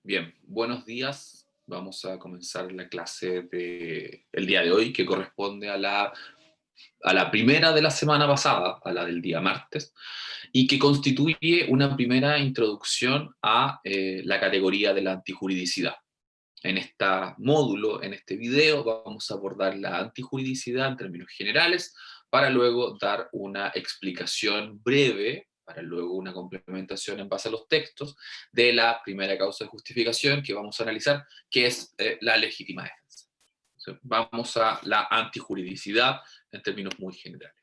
Bien, buenos días. Vamos a comenzar la clase del día de hoy, que corresponde a la primera de la semana pasada, a la del día martes, y que constituye una primera introducción a la categoría de la antijuridicidad. En este módulo, en este video, vamos a abordar la antijuridicidad en términos generales, para luego dar una explicación breve, para luego una complementación en base a los textos, de la primera causa de justificación que vamos a analizar, que es la legítima defensa. Entonces, vamos a la antijuridicidad en términos muy generales.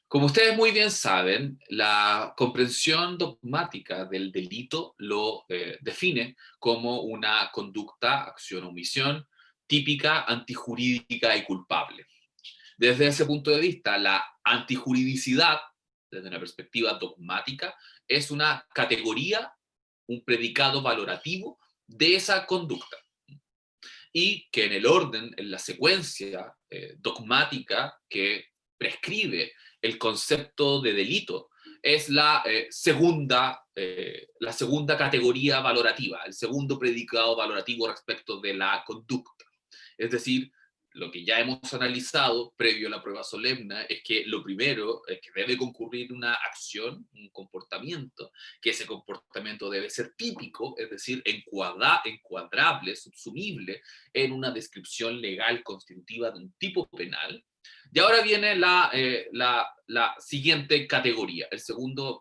Como ustedes muy bien saben, la comprensión dogmática del delito lo define como una conducta, acción o omisión típica, antijurídica y culpable. Desde ese punto de vista, la antijuridicidad, desde una perspectiva dogmática, es una categoría, un predicado valorativo de esa conducta. Y que en el orden, en la secuencia dogmática que prescribe el concepto de delito, es la segunda categoría valorativa, el segundo predicado valorativo respecto de la conducta. Es decir, lo que ya hemos analizado previo a la prueba solemne es que lo primero es que debe concurrir una acción, un comportamiento, que ese comportamiento debe ser típico, es decir, encuadrable, subsumible en una descripción legal constitutiva de un tipo penal. Y ahora viene la siguiente categoría, el segundo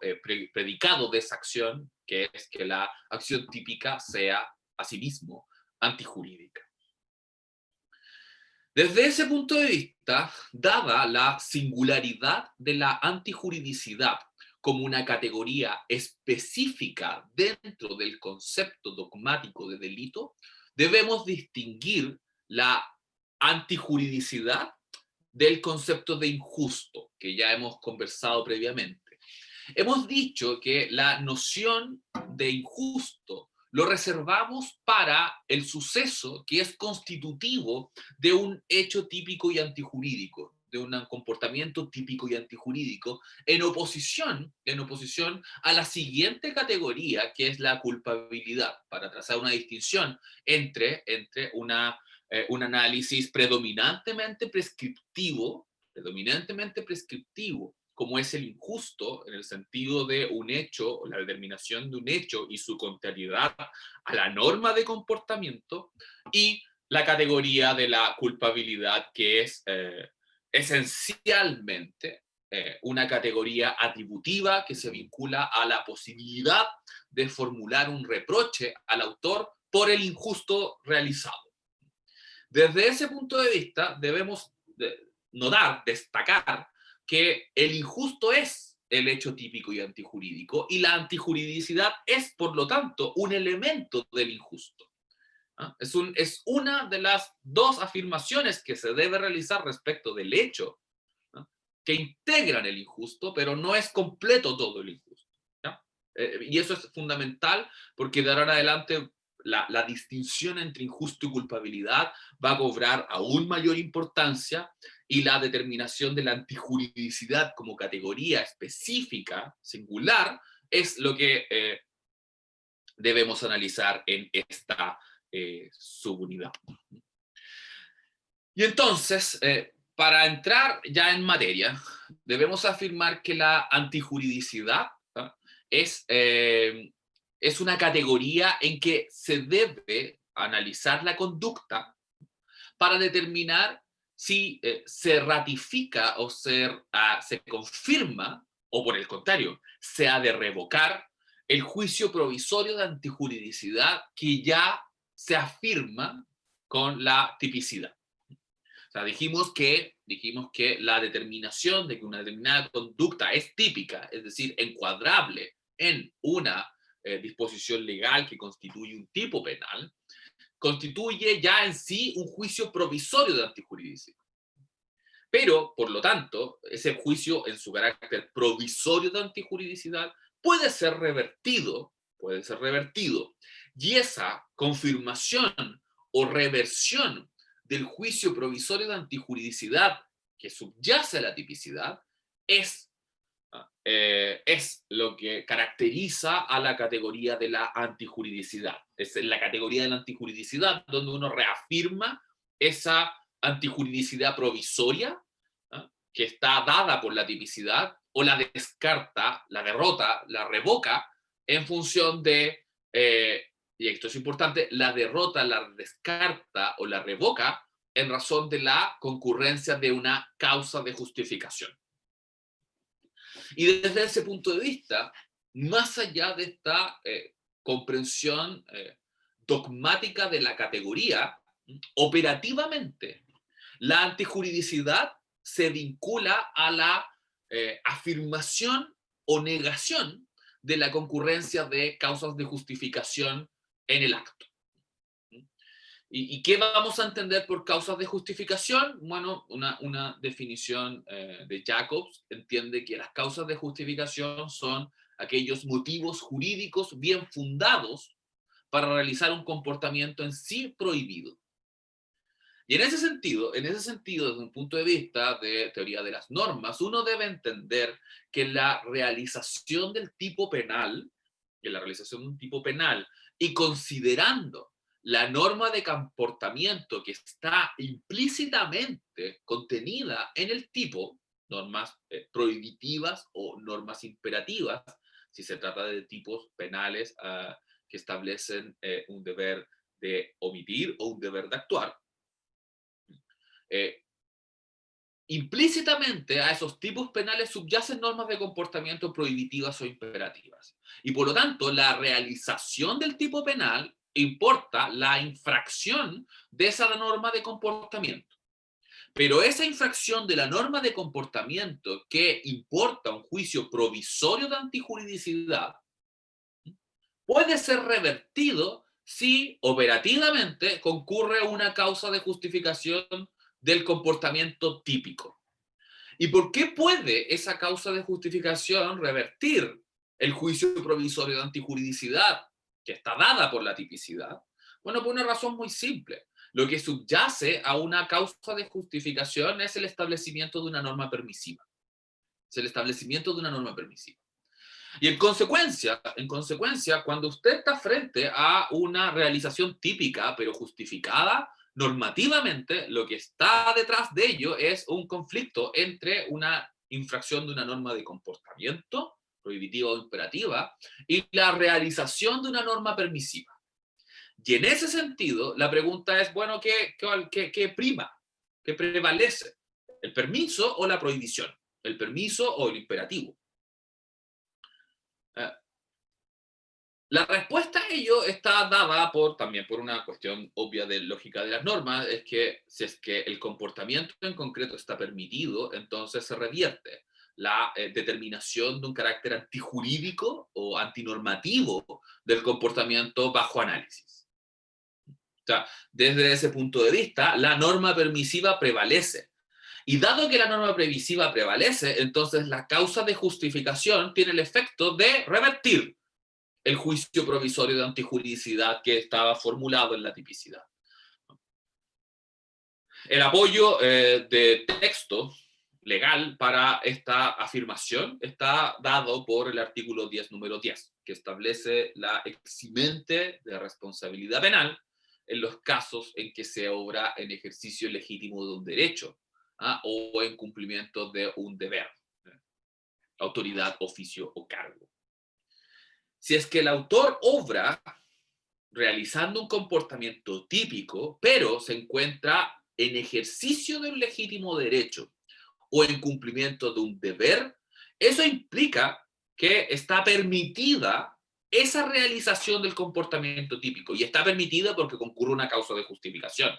predicado de esa acción, que es que la acción típica sea asimismo antijurídica. Desde ese punto de vista, dada la singularidad de la antijuridicidad como una categoría específica dentro del concepto dogmático de delito, debemos distinguir la antijuridicidad del concepto de injusto, que ya hemos conversado previamente. Hemos dicho que la noción de injusto lo reservamos para el suceso que es constitutivo de un hecho típico y antijurídico, de un comportamiento típico y antijurídico, en oposición a la siguiente categoría, que es la culpabilidad, para trazar una distinción entre un análisis predominantemente prescriptivo, como es el injusto, en el sentido de un hecho, o la determinación de un hecho y su contrariedad a la norma de comportamiento, y la categoría de la culpabilidad, que es esencialmente una categoría atributiva que se vincula a la posibilidad de formular un reproche al autor por el injusto realizado. Desde ese punto de vista, debemos destacar que el injusto es el hecho típico y antijurídico, y la antijuridicidad es, por lo tanto, un elemento del injusto. ¿Ah? Es una de las dos afirmaciones que se debe realizar respecto del hecho, ¿ah?, que integran el injusto, pero no es completo todo el injusto. ¿Ya? Y eso es fundamental, porque de ahora en adelante la distinción entre injusto y culpabilidad va a cobrar aún mayor importancia, y la determinación de la antijuridicidad como categoría específica, singular, es lo que debemos analizar en esta subunidad. Y entonces, para entrar ya en materia, debemos afirmar que la antijuridicidad, ¿ah?, es una categoría en que se debe analizar la conducta para determinar si se ratifica o se confirma, o por el contrario, se ha de revocar el juicio provisorio de antijuridicidad que ya se afirma con la tipicidad. O sea, dijimos que la determinación de que una determinada conducta es típica, es decir, encuadrable en una disposición legal que constituye un tipo penal, constituye ya en sí un juicio provisorio de antijuridicidad. Pero, por lo tanto, ese juicio en su carácter provisorio de antijuridicidad puede ser revertido, y esa confirmación o reversión del juicio provisorio de antijuridicidad que subyace a la tipicidad es es lo que caracteriza a la categoría de la antijuridicidad. Es en la categoría de la antijuridicidad donde uno reafirma esa antijuridicidad provisoria, ¿ah?, que está dada por la tipicidad, o la descarta, la derrota, la revoca en función de, y esto es importante, la derrota, la descarta o la revoca en razón de la concurrencia de una causa de justificación. Y desde ese punto de vista, más allá de esta comprensión dogmática de la categoría, operativamente, la antijuridicidad se vincula a la afirmación o negación de la concurrencia de causas de justificación en el acto. ¿Y qué vamos a entender por causas de justificación? Bueno, una definición de Jacobs entiende que las causas de justificación son aquellos motivos jurídicos bien fundados para realizar un comportamiento en sí prohibido. Y en ese sentido, desde un punto de vista de teoría de las normas, uno debe entender que la realización del tipo penal, y considerando la norma de comportamiento que está implícitamente contenida en el tipo, normas prohibitivas o normas imperativas, si se trata de tipos penales que establecen un deber de omitir o un deber de actuar, implícitamente a esos tipos penales subyacen normas de comportamiento prohibitivas o imperativas. Y por lo tanto, la realización del tipo penal importa la infracción de esa norma de comportamiento. Pero esa infracción de la norma de comportamiento que importa un juicio provisorio de antijuridicidad puede ser revertido si operativamente concurre una causa de justificación del comportamiento típico. ¿Y por qué puede esa causa de justificación revertir el juicio provisorio de antijuridicidad que está dada por la tipicidad? Bueno, por una razón muy simple. Lo que subyace a una causa de justificación es el establecimiento de una norma permisiva. Es el establecimiento de una norma permisiva. Y en consecuencia, cuando usted está frente a una realización típica, pero justificada normativamente, lo que está detrás de ello es un conflicto entre una infracción de una norma de comportamiento, prohibitiva o imperativa, y la realización de una norma permisiva. Y en ese sentido, la pregunta es, bueno, ¿qué prima? ¿Qué prevalece? ¿El permiso o la prohibición? ¿El permiso o el imperativo? La respuesta a ello está dada también por una cuestión obvia de lógica de las normas, es que si es que el comportamiento en concreto está permitido, entonces se revierte la determinación de un carácter antijurídico o antinormativo del comportamiento bajo análisis. O sea, desde ese punto de vista, la norma permisiva prevalece. Y dado que la norma permisiva prevalece, entonces la causa de justificación tiene el efecto de revertir el juicio provisorio de antijuridicidad que estaba formulado en la tipicidad. El apoyo de texto legal para esta afirmación está dado por el artículo 10, número 10, que establece la eximente de responsabilidad penal en los casos en que se obra en ejercicio legítimo de un derecho o en cumplimiento de un deber, autoridad, oficio o cargo. Si es que el autor obra realizando un comportamiento típico, pero se encuentra en ejercicio de un legítimo derecho o en cumplimiento de un deber, eso implica que está permitida esa realización del comportamiento típico, y está permitida porque concurre una causa de justificación.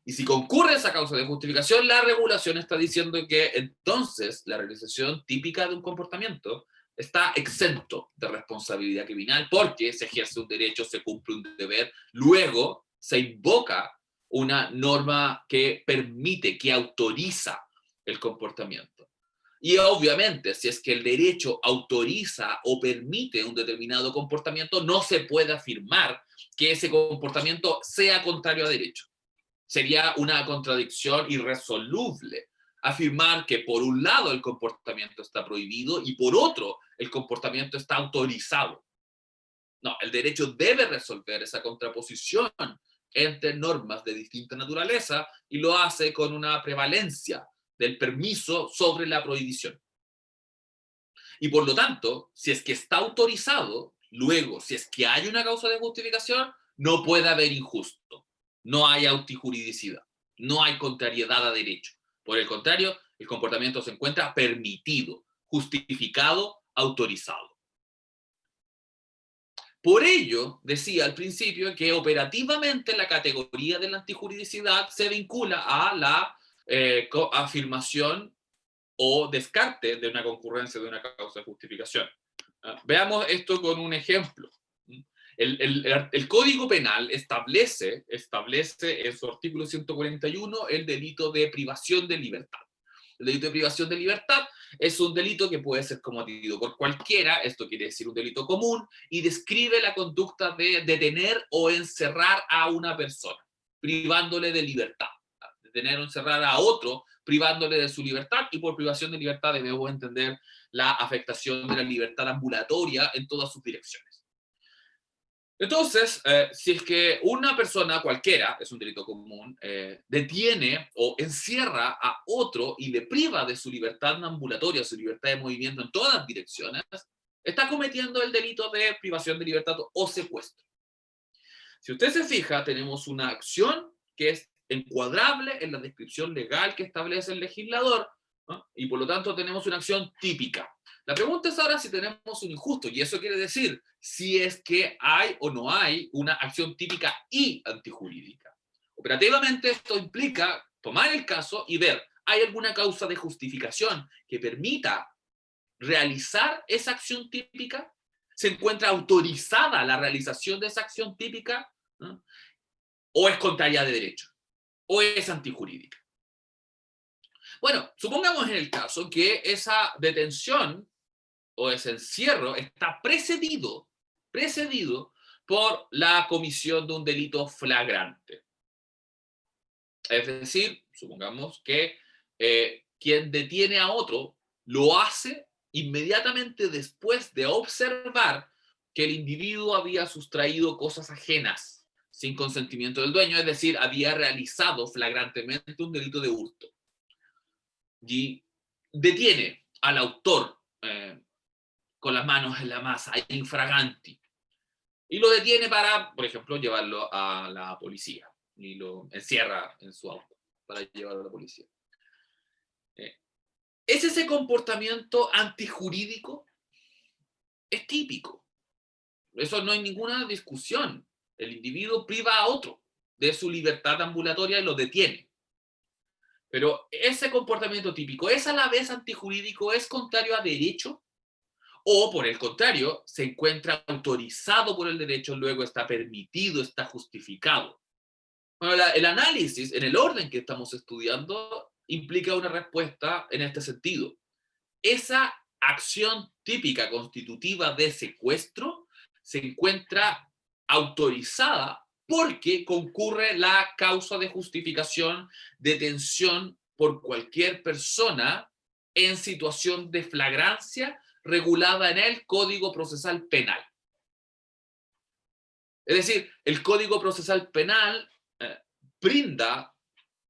Y si concurre esa causa de justificación, la regulación está diciendo que entonces la realización típica de un comportamiento está exento de responsabilidad criminal porque se ejerce un derecho, se cumple un deber, luego se invoca una norma que permite, que autoriza el comportamiento. Y obviamente, si es que el derecho autoriza o permite un determinado comportamiento, no se puede afirmar que ese comportamiento sea contrario a derecho. Sería una contradicción irresoluble afirmar que por un lado el comportamiento está prohibido y por otro el comportamiento está autorizado. No, el derecho debe resolver esa contraposición entre normas de distinta naturaleza y lo hace con una prevalencia del permiso sobre la prohibición. Y por lo tanto, si es que está autorizado, luego, si es que hay una causa de justificación, no puede haber injusto, no hay autijuridicidad, no hay contrariedad a derecho. Por el contrario, el comportamiento se encuentra permitido, justificado, autorizado. Por ello, decía al principio que operativamente la categoría de la antijuridicidad se vincula a la afirmación o descarte de una concurrencia de una causa de justificación. Veamos esto con un ejemplo. El Código Penal establece en su artículo 141 el delito de privación de libertad. El delito de privación de libertad es un delito que puede ser cometido por cualquiera, esto quiere decir un delito común, y describe la conducta de detener o encerrar a una persona, privándole de libertad. Detener o encerrar a otro, privándole de su libertad, y por privación de libertad debemos entender la afectación de la libertad ambulatoria en todas sus direcciones. Entonces, si es que una persona cualquiera, es un delito común, detiene o encierra a otro y le priva de su libertad ambulatoria, su libertad de movimiento en todas direcciones, está cometiendo el delito de privación de libertad o secuestro. Si usted se fija, tenemos una acción que es encuadrable en la descripción legal que establece el legislador, ¿no? Y por lo tanto tenemos una acción típica. La pregunta es ahora si tenemos un injusto, y eso quiere decir si es que hay o no hay una acción típica y antijurídica. Operativamente esto implica tomar el caso y ver, ¿hay alguna causa de justificación que permita realizar esa acción típica? ¿Se encuentra autorizada la realización de esa acción típica? ¿No? ¿O es contraria de derecho? ¿O es antijurídica? Bueno, supongamos en el caso que esa detención o ese encierro está precedido por la comisión de un delito flagrante. Es decir, supongamos que quien detiene a otro lo hace inmediatamente después de observar que el individuo había sustraído cosas ajenas sin consentimiento del dueño, es decir, había realizado flagrantemente un delito de hurto. Y detiene al autor con las manos en la masa, infraganti, y lo detiene para, por ejemplo, llevarlo a la policía, y lo encierra en su auto para llevarlo a la policía. ¿Es ese comportamiento antijurídico? Es típico. Eso no hay ninguna discusión. El individuo priva a otro de su libertad ambulatoria y lo detiene. Pero ese comportamiento típico es a la vez antijurídico, es contrario a derecho, o por el contrario, se encuentra autorizado por el derecho, luego está permitido, está justificado. Bueno, el análisis, en el orden que estamos estudiando, implica una respuesta en este sentido. Esa acción típica constitutiva de secuestro se encuentra autorizada porque concurre la causa de justificación, detención por cualquier persona en situación de flagrancia regulada en el Código Procesal Penal. Es decir, el Código Procesal Penal brinda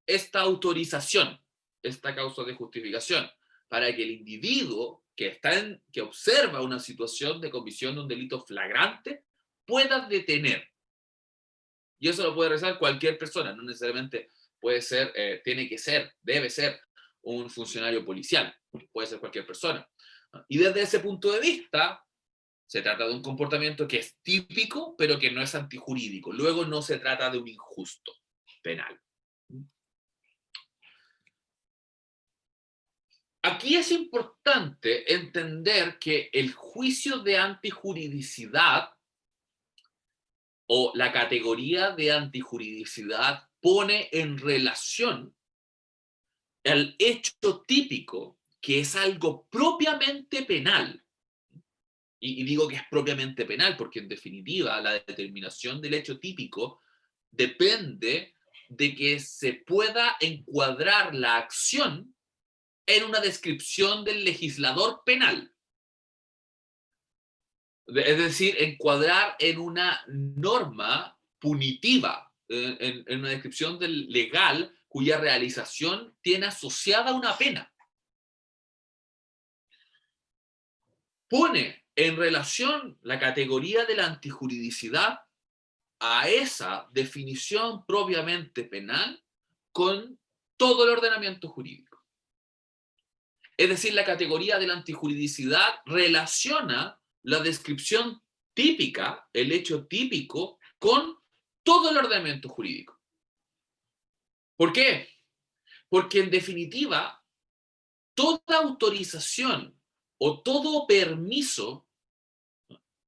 esta autorización, esta causa de justificación, para que el individuo que observa una situación de comisión de un delito flagrante pueda detener. Y eso lo puede realizar cualquier persona, no necesariamente puede ser, tiene que ser, debe ser un funcionario policial, puede ser cualquier persona. Y desde ese punto de vista, se trata de un comportamiento que es típico, pero que no es antijurídico. Luego no se trata de un injusto penal. Aquí es importante entender que el juicio de antijuridicidad o la categoría de antijuridicidad pone en relación el hecho típico, que es algo propiamente penal. Y digo que es propiamente penal porque en definitiva la determinación del hecho típico depende de que se pueda encuadrar la acción en una descripción del legislador penal. Es decir, encuadrar en una norma punitiva, en una descripción del legal cuya realización tiene asociada una pena. Pone en relación la categoría de la antijuridicidad a esa definición propiamente penal con todo el ordenamiento jurídico. Es decir, la categoría de la antijuridicidad relaciona la descripción típica, el hecho típico, con todo el ordenamiento jurídico. ¿Por qué? Porque en definitiva, toda autorización o todo permiso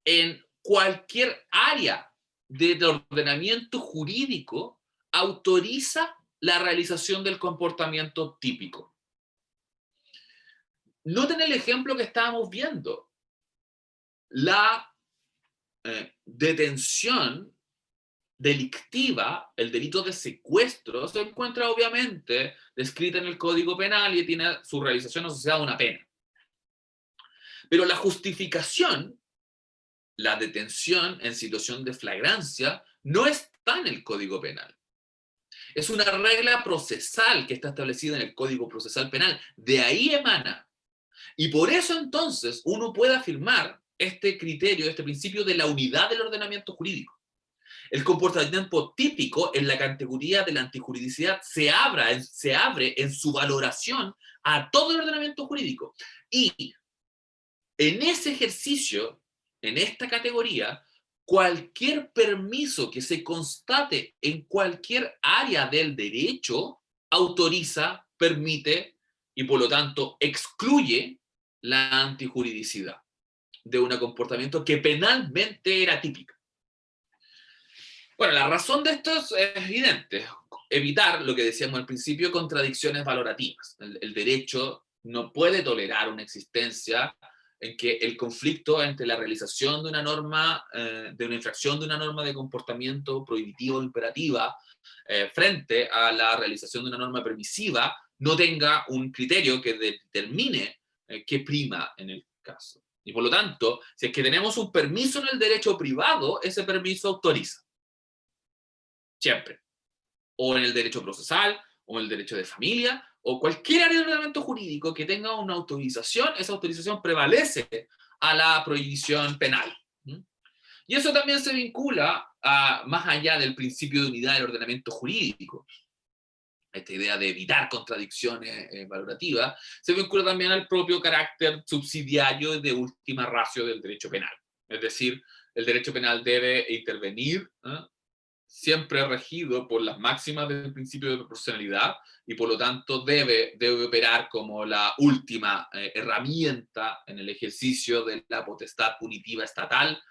en cualquier área del ordenamiento jurídico autoriza la realización del comportamiento típico. Noten el ejemplo que estábamos viendo. La detención delictiva, el delito de secuestro, se encuentra obviamente descrita en el Código Penal y tiene su realización asociada a una pena. Pero la justificación, la detención en situación de flagrancia, no está en el Código Penal. Es una regla procesal que está establecida en el Código Procesal Penal. De ahí emana. Y por eso entonces uno puede afirmar este criterio, este principio de la unidad del ordenamiento jurídico. El comportamiento típico en la categoría de la antijuridicidad se abre en su valoración a todo el ordenamiento jurídico. Y en ese ejercicio, en esta categoría, cualquier permiso que se constate en cualquier área del derecho autoriza, permite y por lo tanto excluye la antijuridicidad de un comportamiento que penalmente era típico. Bueno, la razón de esto es evidente. Evitar, lo que decíamos al principio, contradicciones valorativas. El derecho no puede tolerar una existencia en que el conflicto entre la realización de una norma, de una infracción de una norma de comportamiento prohibitivo o imperativa, frente a la realización de una norma permisiva, no tenga un criterio que determine qué prima en el caso. Y por lo tanto, si es que tenemos un permiso en el derecho privado, ese permiso autoriza. Siempre. O en el derecho procesal, o en el derecho de familia, o cualquier área de ordenamiento jurídico que tenga una autorización, esa autorización prevalece a la prohibición penal. Y eso también se vincula más allá del principio de unidad del ordenamiento jurídico, esta idea de evitar contradicciones valorativas, se vincula también al propio carácter subsidiario de última ratio del derecho penal. Es decir, el derecho penal debe intervenir, siempre regido por las máximas del principio de proporcionalidad y por lo tanto debe operar como la última herramienta en el ejercicio de la potestad punitiva estatal,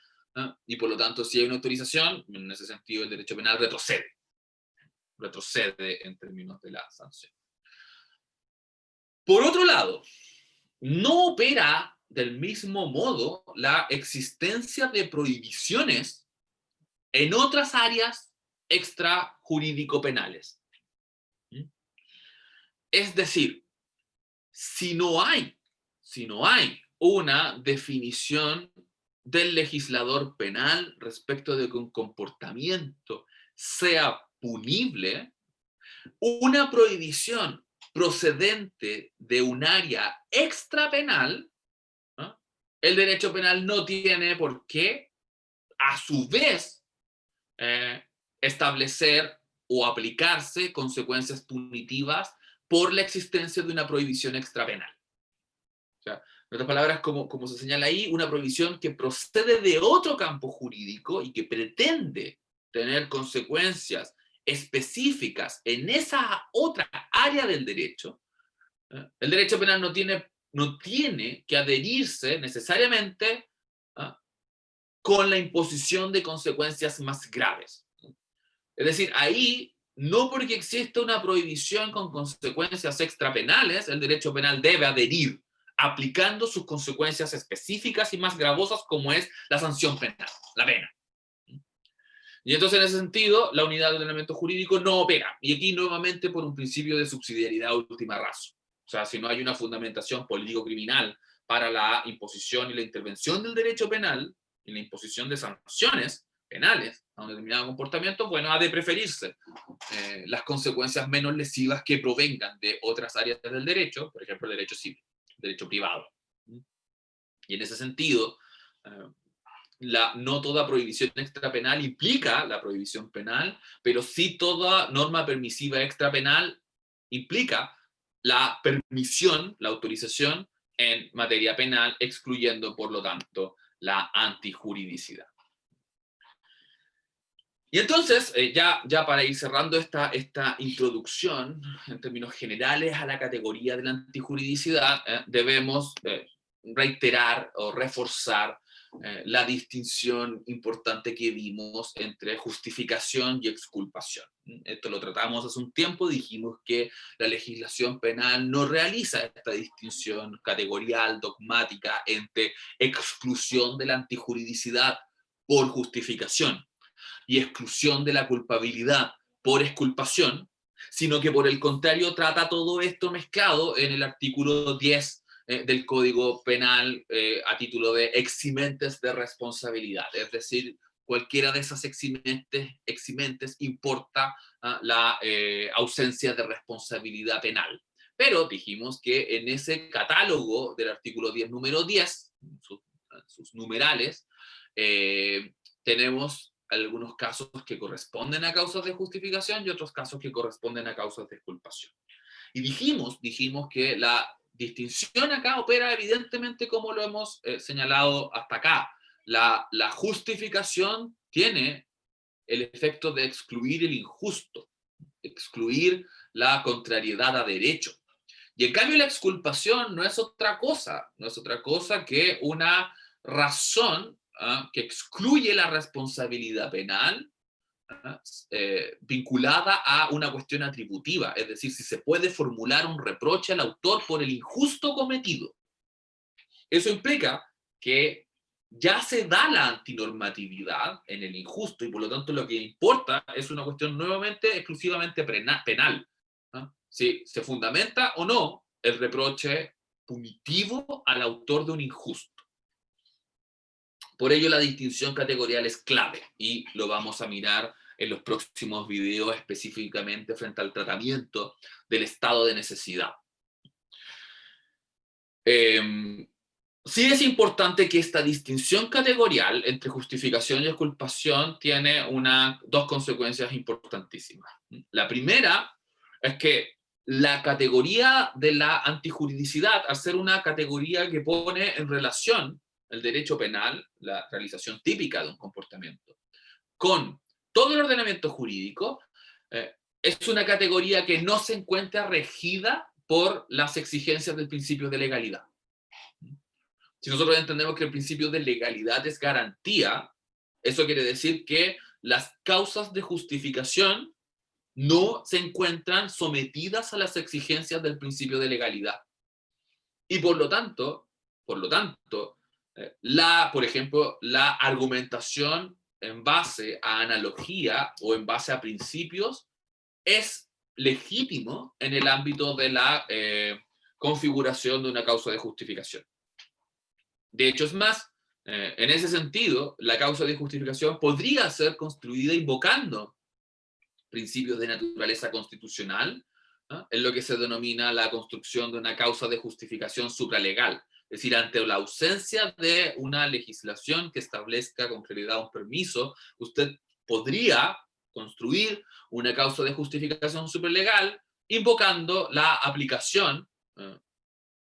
y por lo tanto si hay una autorización, en ese sentido el derecho penal retrocede en términos de la sanción. Por otro lado, no opera del mismo modo la existencia de prohibiciones en otras áreas extrajurídico-penales. Es decir, si no hay una definición del legislador penal respecto de que un comportamiento sea punible, una prohibición procedente de un área extrapenal, ¿no? El derecho penal no tiene por qué, a su vez, establecer o aplicarse consecuencias punitivas por la existencia de una prohibición extrapenal. O sea, en otras palabras, como se señala ahí, una prohibición que procede de otro campo jurídico y que pretende tener consecuencias específicas en esa otra área del derecho. El derecho penal no tiene que adherirse necesariamente con la imposición de consecuencias más graves. Es decir, ahí, no porque exista una prohibición con consecuencias extrapenales, el derecho penal debe adherir, aplicando sus consecuencias específicas y más gravosas, como es la sanción penal, la pena. Y entonces, en ese sentido, la unidad de ordenamiento jurídico no opera. Y aquí, nuevamente, por un principio de subsidiariedad última ratio. sea, si no hay una fundamentación político-criminal para la imposición y la intervención del derecho penal y la imposición de sanciones penales a un determinado comportamiento, bueno, ha de preferirse las consecuencias menos lesivas que provengan de otras áreas del derecho, por ejemplo, el derecho civil, el derecho privado. Y en ese sentido, no toda prohibición extrapenal implica la prohibición penal, pero sí toda norma permisiva extrapenal implica la permisión, la autorización en materia penal, excluyendo, por lo tanto, la antijuridicidad. Y entonces, ya para ir cerrando esta introducción, en términos generales, a la categoría de la antijuridicidad, debemos reiterar o reforzar la distinción importante que vimos entre justificación y exculpación. Esto lo tratamos hace un tiempo, dijimos que la legislación penal no realiza esta distinción categorial, dogmática, entre exclusión de la antijuridicidad por justificación y exclusión de la culpabilidad por exculpación, sino que por el contrario trata todo esto mezclado en el artículo 10 del Código Penal a título de eximentes de responsabilidad, es decir, cualquiera de esas eximentes importa la ausencia de responsabilidad penal. Pero dijimos que en ese catálogo del artículo 10, número 10, sus numerales, tenemos algunos casos que corresponden a causas de justificación y otros casos que corresponden a causas de exculpación. Y dijimos que la distinción acá opera evidentemente como lo hemos señalado hasta acá. La justificación tiene el efecto de excluir el injusto, excluir la contrariedad a derecho. Y en cambio la exculpación no es otra cosa que una razón que excluye la responsabilidad penal vinculada a una cuestión atributiva, es decir, si se puede formular un reproche al autor por el injusto cometido. Eso implica que ya se da la antinormatividad en el injusto y por lo tanto lo que importa es una cuestión nuevamente exclusivamente penal. Si se fundamenta o no el reproche punitivo al autor de un injusto. Por ello la distinción categorial es clave y lo vamos a mirar en los próximos videos específicamente frente al tratamiento del estado de necesidad. Sí es importante que esta distinción categorial entre justificación y exculpación tiene dos consecuencias importantísimas. La primera es que la categoría de la antijuridicidad, al ser una categoría que pone en relación el derecho penal, la realización típica de un comportamiento, con todo el ordenamiento jurídico, es una categoría que no se encuentra regida por las exigencias del principio de legalidad. Si nosotros entendemos que el principio de legalidad es garantía, eso quiere decir que las causas de justificación no se encuentran sometidas a las exigencias del principio de legalidad. Y por lo tanto, por ejemplo, la argumentación en base a analogía o en base a principios es legítimo en el ámbito de la configuración de una causa de justificación. De hecho, es más, en ese sentido, la causa de justificación podría ser construida invocando principios de naturaleza constitucional, ¿no? En lo que se denomina la construcción de una causa de justificación supralegal. Es decir, ante la ausencia de una legislación que establezca con claridad un permiso, usted podría construir una causa de justificación supralegal invocando la aplicación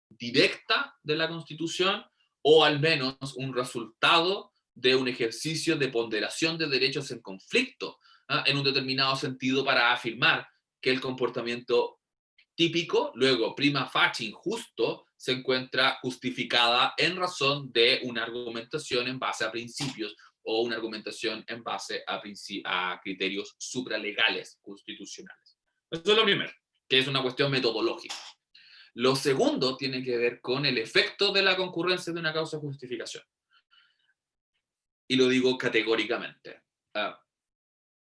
directa de la Constitución o al menos un resultado de un ejercicio de ponderación de derechos en conflicto, en un determinado sentido para afirmar que el comportamiento típico, luego prima facie injusto, se encuentra justificada en razón de una argumentación en base a principios o una argumentación en base a criterios supralegales constitucionales. Eso es lo primero, que es una cuestión metodológica. Lo segundo tiene que ver con el efecto de la concurrencia de una causa de justificación. Y lo digo categóricamente.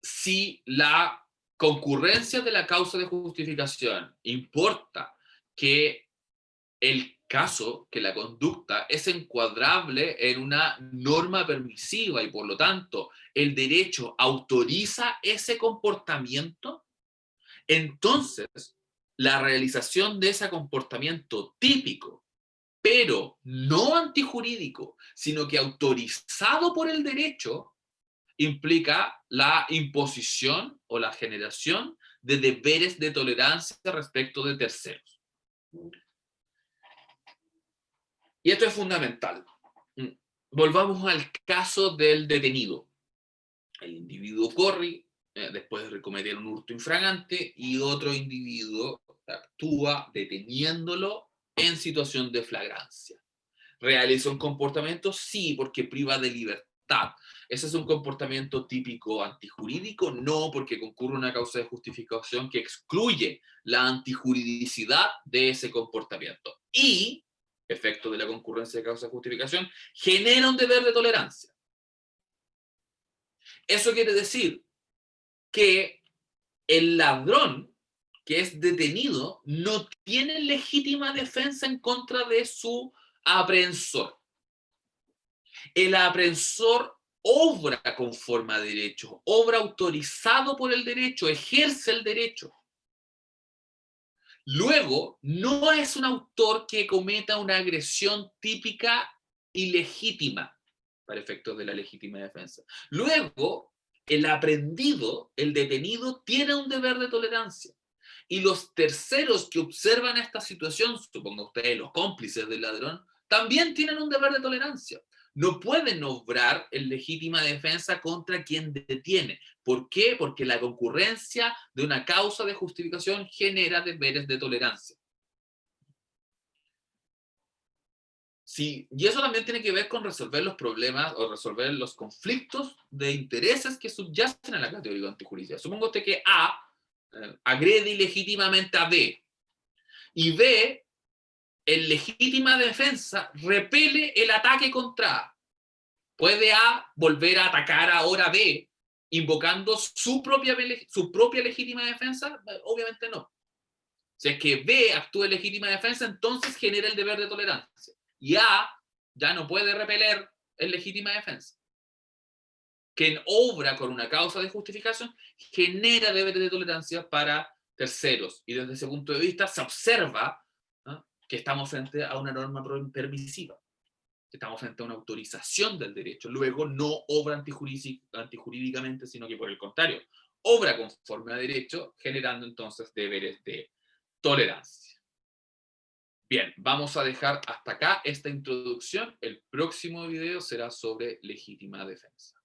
Si la concurrencia de la causa de justificación importa que el caso que la conducta es encuadrable en una norma permisiva y por lo tanto el derecho autoriza ese comportamiento, entonces la realización de ese comportamiento típico, pero no antijurídico, sino que autorizado por el derecho, implica la imposición o la generación de deberes de tolerancia respecto de terceros. Y esto es fundamental. Volvamos al caso del detenido. El individuo corre después de cometer un hurto infragante y otro individuo actúa deteniéndolo en situación de flagrancia. ¿Realiza un comportamiento? Sí, porque priva de libertad. ¿Ese es un comportamiento típico antijurídico? No, porque concurre una causa de justificación que excluye la antijuridicidad de ese comportamiento. Y, efecto de la concurrencia de causa de justificación, genera un deber de tolerancia. Eso quiere decir que el ladrón que es detenido no tiene legítima defensa en contra de su aprehensor. El aprehensor obra conforme a derecho, obra autorizado por el derecho, ejerce el derecho. Luego, no es un autor que cometa una agresión típica y legítima para efectos de la legítima defensa. Luego, el aprendido, el detenido, tiene un deber de tolerancia. Y los terceros que observan esta situación, supongo ustedes los cómplices del ladrón, también tienen un deber de tolerancia. No pueden obrar en legítima defensa contra quien detiene. ¿Por qué? Porque la concurrencia de una causa de justificación genera deberes de tolerancia. Sí, y eso también tiene que ver con resolver los problemas o resolver los conflictos de intereses que subyacen a la categoría antijurídica. Supongo usted que A agrede ilegítimamente a B y B, en legítima defensa, repele el ataque contra A. ¿Puede A volver a atacar ahora a B invocando su propia legítima defensa? Obviamente no. Si es que B actúa en legítima defensa, entonces genera el deber de tolerancia. Y A ya no puede repeler en legítima defensa. Quien obra con una causa de justificación genera deber de tolerancia para terceros. Y desde ese punto de vista se observa, ¿no?, que estamos frente a una norma permisiva. Estamos frente a una autorización del derecho. Luego no obra antijurídicamente, sino que por el contrario, obra conforme a derecho, generando entonces deberes de tolerancia. Bien, vamos a dejar hasta acá esta introducción. El próximo video será sobre legítima defensa.